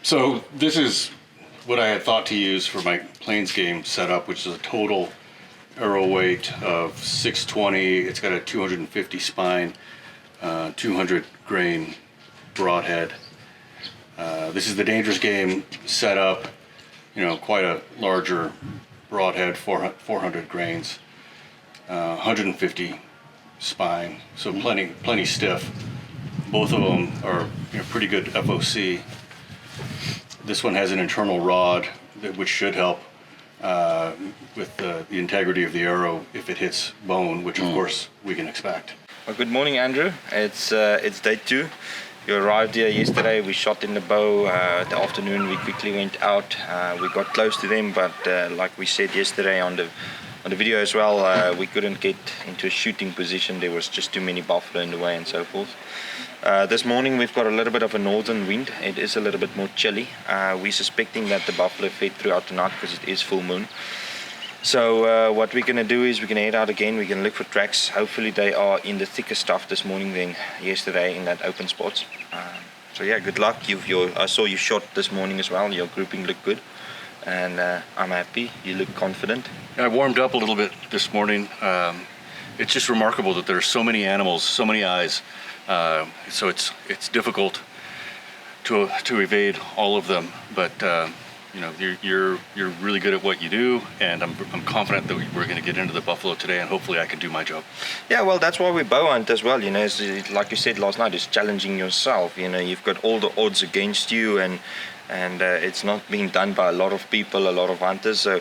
So this is what I had thought to use for my plains game setup, which is a total arrow weight of 620. It's got a 250 spine, 200 grain broadhead. This is the dangerous game setup, you know, quite a larger broadhead, 400 grains, 150 spine, so plenty stiff. Both of them are, you know, pretty good FOC. This one has an internal rod which should help with the integrity of the arrow if it hits bone, which of course we can expect. Well, good morning, Andrew. It's day 2. You arrived here yesterday. We shot in the bow. The afternoon we quickly went out. We got close to them, but like we said yesterday on the video as well, we couldn't get into a shooting position. There was just too many buffalo in the way and so forth. This morning we've got a little bit of a northern wind. It is a little bit more chilly. We're suspecting that the buffalo fed throughout the night because it is full moon. So what we're going to do is we're going to head out again. We're going to look for tracks. Hopefully they are in the thicker stuff this morning than yesterday in that open spots. So yeah, good luck. I saw you shot this morning as well. Your grouping looked good. And I'm happy. You look confident. I warmed up a little bit this morning. It's just remarkable that there are so many animals, so many eyes. So it's difficult to evade all of them. But you know, you're really good at what you do, and I'm confident that we're going to get into the buffalo today, and hopefully I can do my job. Yeah, well, that's why we bow hunt as well. You know, like you said last night, it's challenging yourself. You know, you've got all the odds against you, and it's not being done by a lot of people, a lot of hunters. So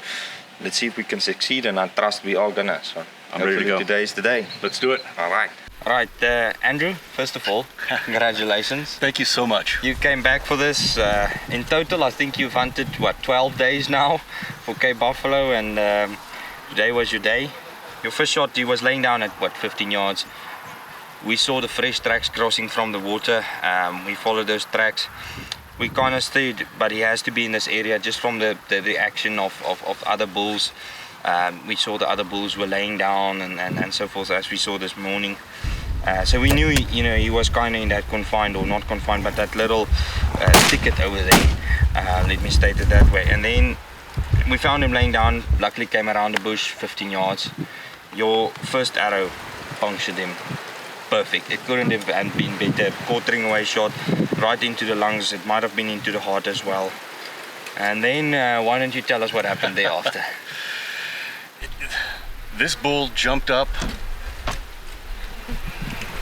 let's see if we can succeed, and I trust we are gonna. So I'm ready to go. Today is the day. Let's do it. All right. All right, Andrew, first of all, congratulations. Thank you so much. You came back for this. In total, I think you've hunted, what, 12 days now for Cape Buffalo, and today was your day. Your first shot, he was laying down at, what, 15 yards. We saw the fresh tracks crossing from the water. We followed those tracks. We kind of stayed, but he has to be in this area just from the reaction of other bulls. We saw the other bulls were laying down and so forth, as we saw this morning. So we knew, you know, he was kind of in that confined, or not confined, but that little thicket over there. Let me state it that way. And then we found him laying down. Luckily came around the bush 15 yards. Your first arrow punctured him. Perfect. It couldn't have been better. Quartering away shot right into the lungs. It might have been into the heart as well. And then why don't you tell us what happened thereafter? This bull jumped up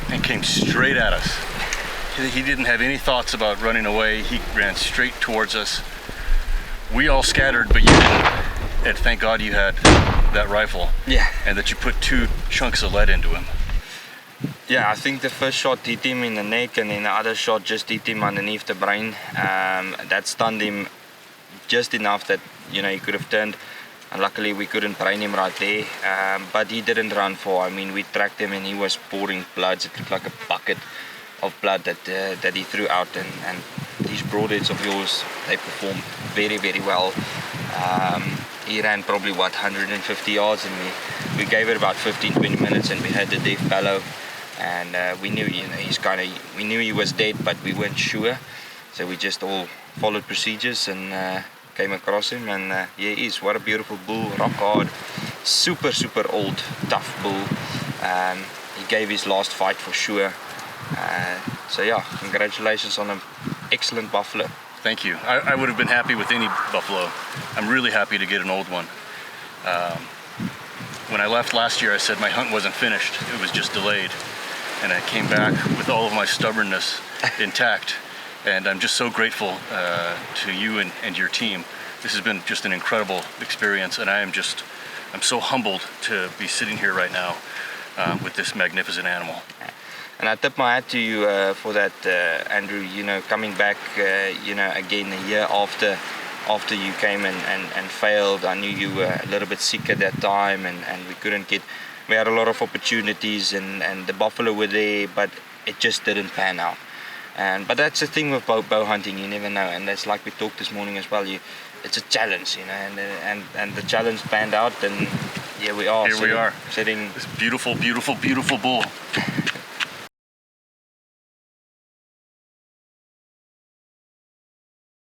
and came straight at us. He didn't have any thoughts about running away. He ran straight towards us. We all scattered, but you didn't. And thank God you had that rifle. Yeah. And that you put 2 chunks of lead into him. Yeah, I think the first shot hit him in the neck, and then the other shot just hit him underneath the brain. That stunned him just enough that, you know, he could have turned. And luckily we couldn't brain him right there, but he didn't run far. I mean, we tracked him and he was pouring blood. It looked like a bucket of blood that he threw out, and these broadheads of yours, they performed very, very well. He ran probably, what, 150 yards, and we gave it about 15-20 minutes, and we had the death bellow, and we knew, you know, we knew he was dead, but we weren't sure, so we just all followed procedures and came across him, and here he is. What a beautiful bull, rock hard, super old, tough bull. He gave his last fight for sure. So yeah, congratulations on an excellent buffalo. Thank you. I would have been happy with any buffalo. I'm really happy to get an old one. When I left last year, I said my hunt wasn't finished, it was just delayed, and I came back with all of my stubbornness intact. And I'm just so grateful to you and your team. This has been just an incredible experience, and I'm so humbled to be sitting here right now with this magnificent animal. And I tip my hat to you for that, Andrew. You know, coming back, you know, again a year after you came and failed. I knew you were a little bit sick at that time, and we couldn't get. We had a lot of opportunities, and the buffalo were there, but it just didn't pan out. But that's the thing with bow hunting, you never know, and that's like we talked this morning as well. It's a challenge, you know, and the challenge panned out, and here we are. Here we are, sitting this beautiful bull.